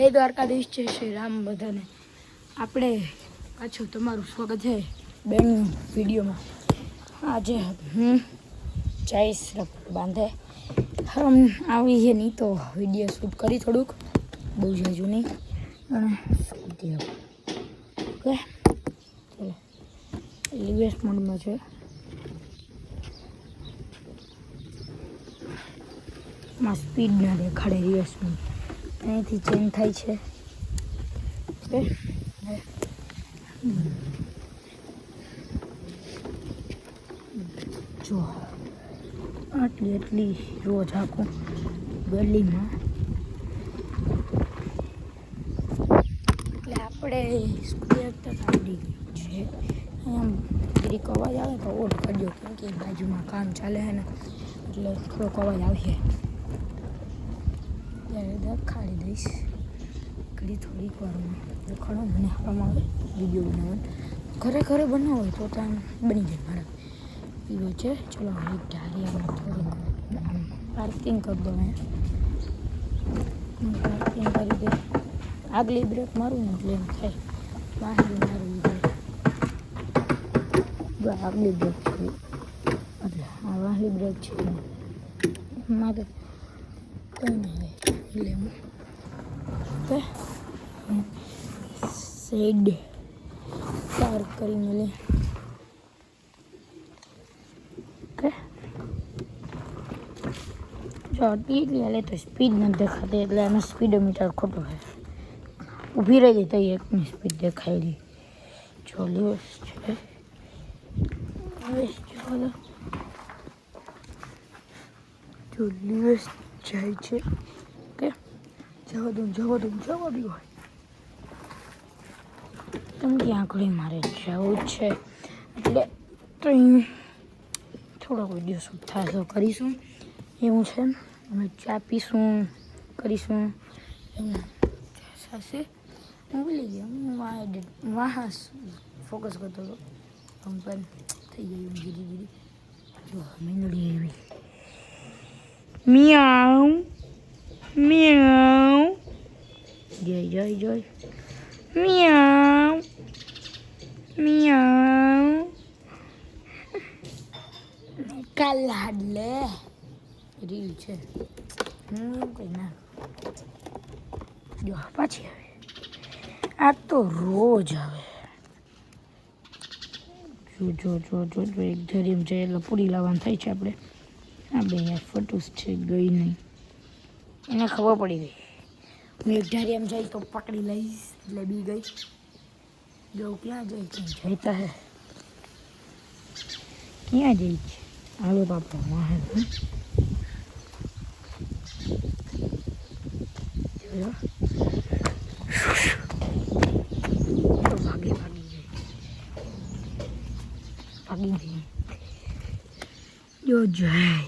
જય દ્વારકાધીશ, જય શ્રી રામ બધાને. આપણે પાછું તમારું સ્વાગત છે બેનની વિડીયોમાં. આજે હું જઈશ બાંધે આવી છે નહીં તો વિડીયો શૂટ કરી થોડુંક, બહુ જાજુ નહીં, અને ઓકે ચલો રિવર્સ મોડમાં છે. માં સ્પીડ ના દેખાડે રિવર્સમાં, અહીંથી ચેન્જ થાય છે. ઓકે જો આટલી રોજ આખું ગલીમાં, એટલે આપણે સ્કૂલ આવડી છે. અહીંયા દરેક અવાજ આવે તો ઓફ કરજો, કેમ કે બાજુમાં કામ ચાલે છે ને, એટલે થોડોક અવાજ આવશે. ત્યારે દેખાડી દઈશ ઘડી થોડીક વારમાં. દેખાડો મને આમાં આવે વિડીયો બનાવવાનું, ઘરે બનાવો તો ત્યાં બની જાય મારા પીવો છે. ચલો એક ઢારિયામાં થોડુંક પાર્કિંગ કરી દો. પાર્કિંગ કરી દે, આગલી બ્રેક મારું ને એટલે એમ થાય વાહલી મારું આગલી બ્રેક છે, એટલે આ વાહલી બ્રેક છે મારે કંઈ નહીં એટલે હું ઓકે સાઈડ પાર્ક કરી મળે. ઓકે જો એટલી હાલે તો સ્પીડ નથી દેખાતી, એટલે આનો સ્પીડોમીટર ખોટો છે. ઊભી રહી જાય તો એકની સ્પીડ દેખાયેલી. જો લિવર્સ છે, જો લિવર્સ જાય છે. ઓકે જવા દઉં હોય તમે ત્યાં આગળ મારે જવું છે, એટલે થોડોક વિડીયો શૂટ થાય તો કરીશું એવું છે. અમે ચા પીશું, કરીશું એવું થશે. હું ભૂલી ગયો, હું વાહ ફોકસ કરતો હતો, પણ થઈ ગયું ધીરે. જો મીંદડી આવી, મિયાઉ મિયાઉ, જય મિયાઉ મિયાઉ. કાલાડલે રીલ છે, હું એવું કંઈ ના જો પાછી આવે. આ તો રોજ આવે. જો એક ધરીમ છે એટલે પૂરી લાવવાનું થાય છે આપણે. આ બે યાર ફટુસ છે, ગઈ નહીં, એને ખબર પડી ગઈ. હું એક ધારી જાય તો પકડી લઈશ, એટલે બી ગઈ. જો ક્યાં જાય છે, જઈતા હે ક્યાં જઈ છે. હાલો બાપા વાહ ભાગી જાય જો જાય.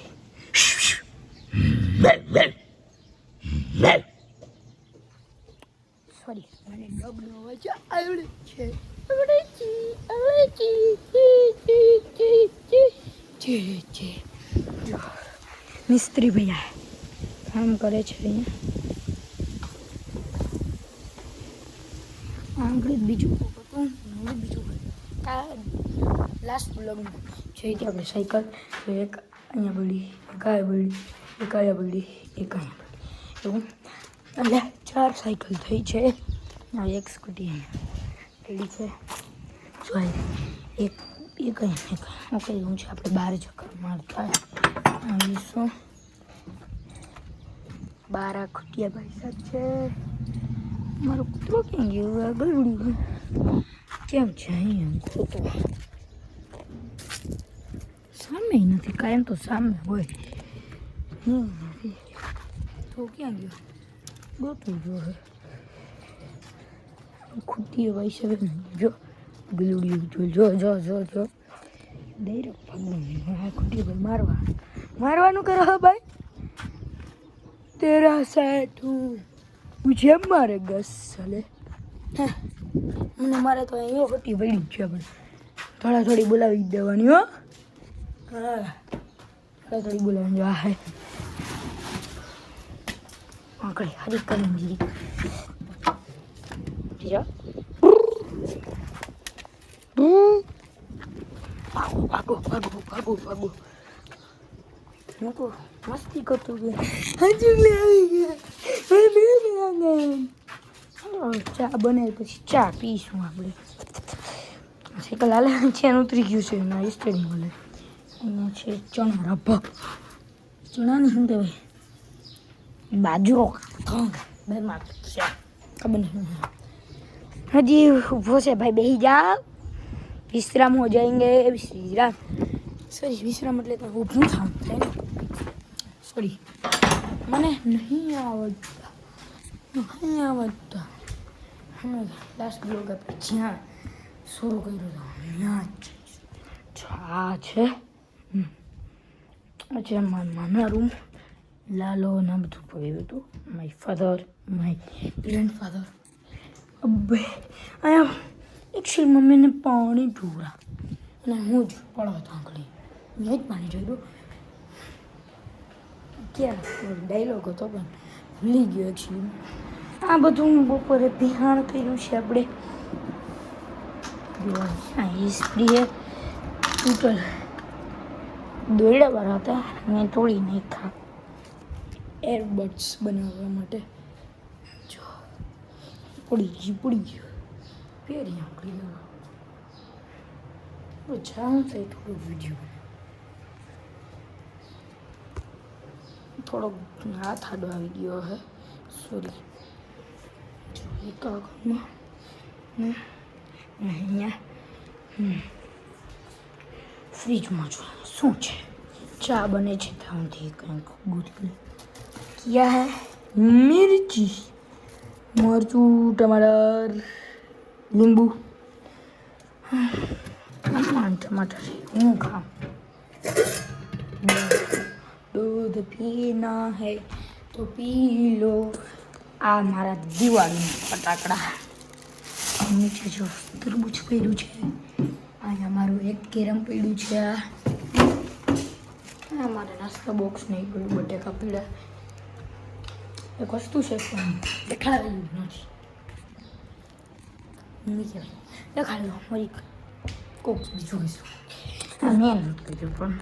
સોરી, મને ડગનો અવાજ આવડે છે. મિસ્ત્રી ભૈયા કામ કરે છે અહીંયા. આંગળી બીજું હતું, આ લાસ્ટ બ્લોગમાં જોઈ હતી આપણે સાયકલ. એક અહીંયા બળી, એક આ બળી, એક અહીંયા બળી, એક અહીંયા બળી, એવું એટલે 4 સાયકલ થઈ છે. આ એક સ્કૂટી અહીંયા રેડી છે. જો એક અહીંયા ઓકે એવું છે. આપણે 12 ચક્કર મારતા આવીશું. 12 ખુટિયા ભાઈ સાહેબ છે. મારો કૂતરો ક્યાં ગયો? આગળ ઉડી કેમ છે અહીંયા? ખોટો સામે નથી, કાયમ તો સામે હોય નથી તો ક્યાં ગયો? ગોતું જો ખુટ્ટીઓ ભાઈ સાહેબ જો ગલુડિયું જો દઈ રો ભગવાન. ખુટ્ટીઓ ભાઈ મારવાનું કરો હો ભાઈ. તેરા સાથ હું મુझे મારે ગસ ચાલે. મને મારે તો અહીંયા ખોટી પડી જ છે, પણ થોડી બોલાવી દેવાની હો. હા થોડી બોલાવવાની. આ હે આંકડી હરી કરી છે. ભાગો ભાગો ભાગો ભાગો. હું તો મસ્તી કરતો ગયો. હજુ આવી ગયા. ચા બને પછી ચા પીશું આપણે. સાયકલ હાલે છે ઉતરી ગયું છે એના સ્ટેડિયમ બોલે. અહીંયા છે ચણા રભા. ચણાની શું કહેવાય? બાજરો બે માર્ક છે ખબર નહીં. હજી ઊભો છે ભાઈ, બેસી જાઓ. વિશ્રામ હો જાएंगे. વિશ્રામ સોરી વિશ્રામ એટલે તો ઊભું થવાનું થાય ને. સોરી મને નહીં આવડતા. હમણાં લાસ્ટ બ્લોગ આપણે જ્યાં શરૂ કર્યો હતો ત્યાં જ આ છે. અચ્છા મારા રૂમ લાલો ના બધું પડ્યું હતું. My father, my grandfather. અબે અહીંયા એકચ્યુઅલી મમ્મીને પાણી ઢોળા અને હું જ પડો હતો આંગળી. મેં જ પાણી જોયું. ક્યાં ડાયલોગ હતો પણ ભૂલી ગયો એકચ્યુઅલી. આ બધું બપોરે બિહાણ કર્યું છે આપણે. એ સ્પ્રે ટોટલ દોરડા હતા, મેં તોડી નાખ્યા એરબડ્સ બનાવવા માટે. જો પડી ગયું પહેરી આંકડી દેવા. ચાલ થાય થોડો વિડીયો, થોડોક હાથ આડો આવી ગયો હે, સોરી. જો એક આગળમાં અહીંયા ફ્રીજમાં જો શું છે. ચા બને છે ત્યાંથી કંઈક ગોતી ક્યાં હે. મિર્ચી, મરચું, ટમાટર, લીંબુ, टमाटर हूँ खाऊं. दूध पीना है तो पी लो. आ मारा दिवाળી ફટાકડા. નીચે જો તરબૂચ પડ્યું છે. અહીંયા મારું એક કેરમ પડ્યું છે. આ મારે નાસ્તા બોક્સ નહીં પડ્યું, બટેકા પડ્યા. એક વસ્તુ છે પણ દેખાડેલું નથી. નીચે દેખાડી દો મારી કોક જોઈશું. મેં નથી કર્યું પણ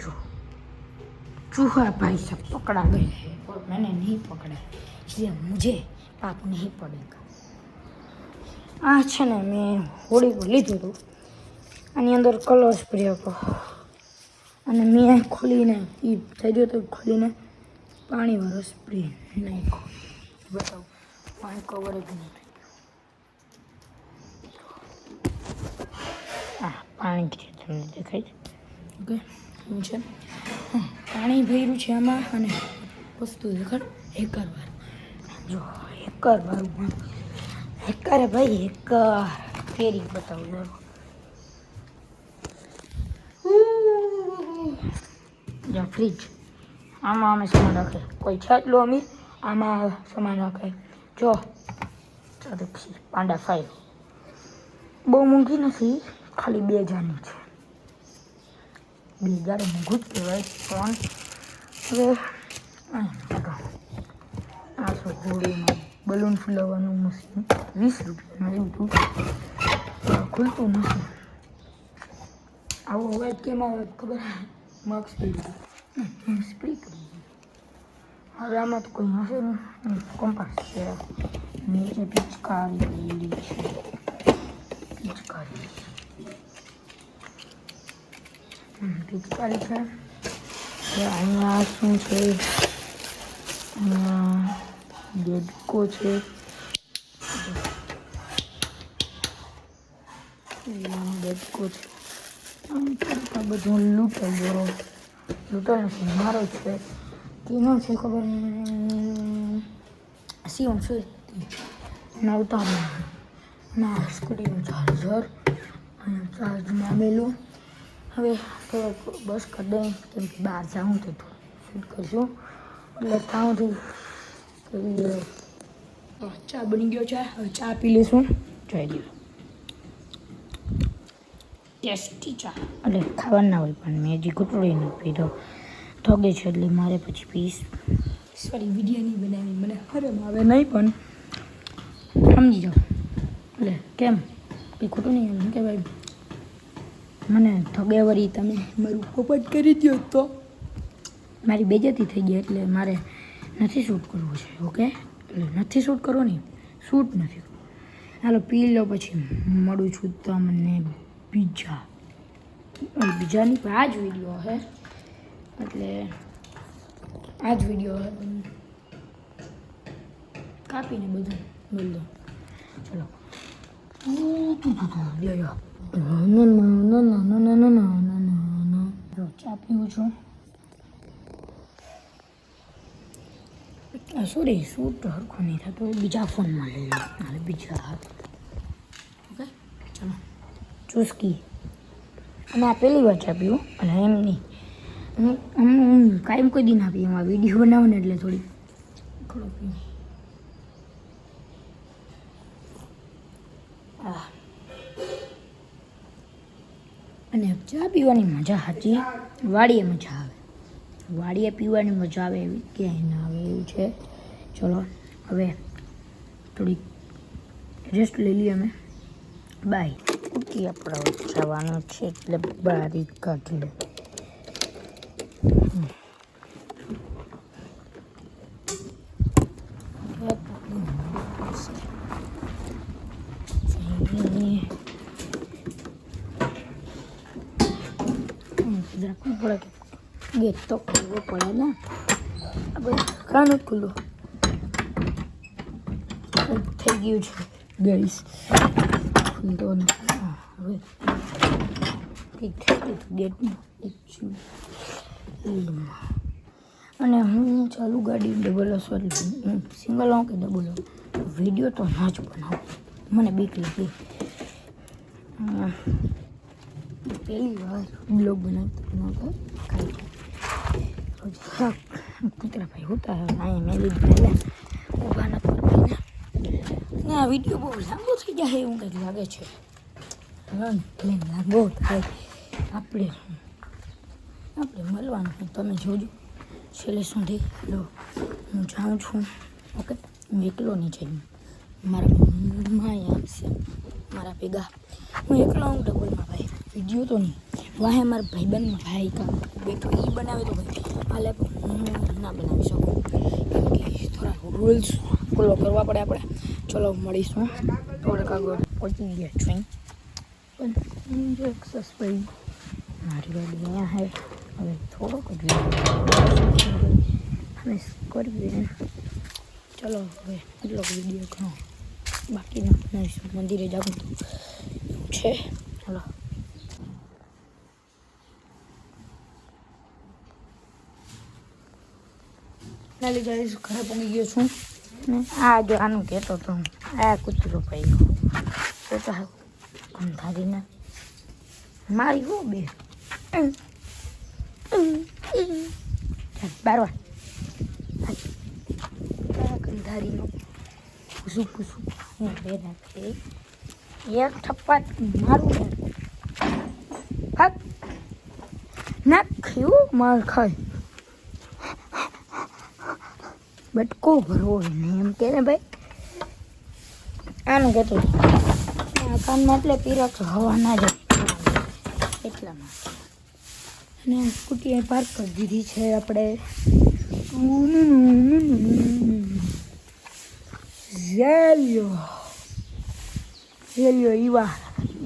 જો चूहा भाई सब पकड़ा गए हैं और मैंने नहीं पकड़ा, इसलिए मुझे पाप नहीं पड़ेगा. આ છે ને મેં હોળી પર લીધું હતું. આની અંદર કલર સ્પ્રે હતો અને મેં ખોલીને એ થઈ ગયો તો ખોલીને પાણીવાળો સ્પ્રે નાખ્યો. બતાવો પાણી કવર જ નહીં થઈ ગયું. પાણી છે તમને દેખાય છે. ઓકે શું છે પાણી ભર્યું છે આમાં. અને વસ્તુ દેખાડ હેકરવાર. જો હેકરવાળું હેકર ભાઈ હેકર ફેરી બતાવું. જો ફ્રીજ આમાં અમે સામાન રાખે. કોઈ છાટલો અમે આમાં સામાન રાખે. જો ચાદક્ષી પાંડા ફાઇલ બહુ મોંઘી નથી, ખાલી 2000ની છે. 2000 મોંઘું જ કહેવાય પણ હવે આ શું હોળીમાં બલૂન ફૂલાવવાનું મશીન 20 રૂપિયાનું એવું ખુલતું નથી. આવો અવાજ કેમ આવે ખબર? માર્ક્સ સ્પ્રે કરી. હવે આમાં તો કોઈ હશે નહીં. કોમ્પાસ છે, નીચે પિચકારી છે. પિચકારી છે. અહીંયા શું છે? અહીંયા દેડકો છે. દેડકો છે. આ બધું લૂંટાઈ નથી, મારો છે. કેનો છે ખબર સીવણ છે ના ઉતારો ના સ્કૂટીનું ચાર્જર અને ચાર્જમાં મેલું. હવે થોડોક બસ કરી દઈએ કેમ કે બહાર જાઉં તો થોડું શૂટ કરીશું. એટલે ત્યાંથી ચા બની ગયો છે. હવે ચા પી લઈશું. જોઈ લ્યો ટેસ્ટી ચા. એટલે ખાવાનું ના હોય પણ મેં હજી ઘૂંટડી ન પીધો. થોગે છે એટલે મારે પછી પીસ. સોરી વિડીયો નહીં બનાવી, મને હરમ આવે નહીં પણ સમજી જાઓ. એટલે કેમ કંઈ ખોટું નહીં એમ કે ભાઈ મને થગે વળી તમે મારું પોપટ કરી દો તો મારી બેજતી થઈ ગઈ એટલે મારે નથી શૂટ કરવું છે ઓકે એટલે નથી શૂટ કરવો નહીં શૂટ નથી હાલો પી લો પછી મળું છું તમને બીજા બીજાની આ જ વિડીયો હે એટલે આ જ વિડીયો હે કાપીને બધું બોલ દો ચલો ચા પીવું છું સોરી શૂટ હરખું નહીં થતું બીજા ફોનમાં લઈ લો હાલે બીજા હાથ ઓકે ચલો ચુસ્કી અને આ પહેલી વાર ચા પીવું અને એમ નહીં હું કાયમ કોઈ દી ના પીવું એમાં વિડીયો બનાવો ને એટલે થોડી થોડો પીવું અને ચા પીવાની મજા સાચી વાડીએ મજા આવે વાડીએ પીવાની મજા આવે એવી ક્યાંય ના આવે એવું છે ચલો હવે થોડીક રેસ્ટ લઈ લઈએ અમે બાય કુટી આપણે જવાનું છે એટલે બારી કાઢી લે રાખવું પડે કે ગેટ તો ખોલવો પડે ને આપણે કાન જ ખુલ્લું થઈ ગયું છે ગઈસ ખુલતો નથી હવે કંઈક થઈ ગયું ગેટનું અને હું ચાલુ ગાડી ડબલ સોરી સિંગલ આવું કે ડબલ આવું વિડીયો તો ના જ બનાવું મને બીક લાગી पहली बार ब्लॉग बनाता कुतरा भाई होता है ना मेरी पहले उगाना पर ना वीडियो बहुत लांबो થઈ જાય એવું કંઈક લાગે છે પ્લેન લાંબો થાય આપણે મળવાનું તમે જોજો છેલ્લે સુધી લો હું જાઉં છું ઓકે હું એકલો નહીં જઈ મારા માય આવશે મારા ભેગા હું એકલો હું ડબલમાં ભાઈ વિડીયો તો નહીં વાહે મારા ભાઈબંધ ભાઈ કા બેઠો એ બનાવે તો ભાઈ હાલે હું ના બનાવી શકું કેમ કે થોડા રૂલ્સ ફોલો કરવા પડે આપણે ચલો મળીશું થોડાક આગળ પહોંચી ગયા છું પણ જો એક્સેસ ભાઈ મારી ગાડી અહીંયા હે હવે થોડોક જ અમે કરવી ચલો હવે એટલો વિડીયો ઘણો બાકીના બનાવીશું મંદિરે જવું છે ચલો નાલી ગાઈસ ઘરે પહોંચી ગયો છું ને આ જો આનું કહેતો હતો હું આ કૂતરો ભાઈ તો ગંધારીને મારી હો બે બારવા ગંધારીનો કુસુમ કુસુમ હું બે નાખે એક થપ્પા મારું નાખ્યું માર ખાય બટકો ભરવો નહીં એમ કે ને ભાઈ આનું કહેતો આ કાનમાં એટલે પીરક હવા ના જાય એટલામાં અને સ્કૂટી પાર્ક કરી દીધી છે આપણે ઝેલિયો ઈવા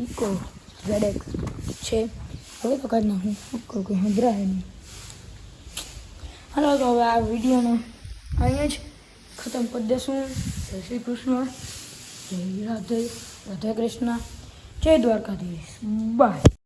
ઇકો ઝેડએક્સ છે હવે તો કાઢ નાખું શું કોઈ સંભળાય નહીં હાલો તો હવે આ વિડીયોને અહીંયા જ ખતમ કરી દઈશું જય શ્રી કૃષ્ણ જય રાધે રાધે કૃષ્ણ જય દ્વારકાધીશ બાય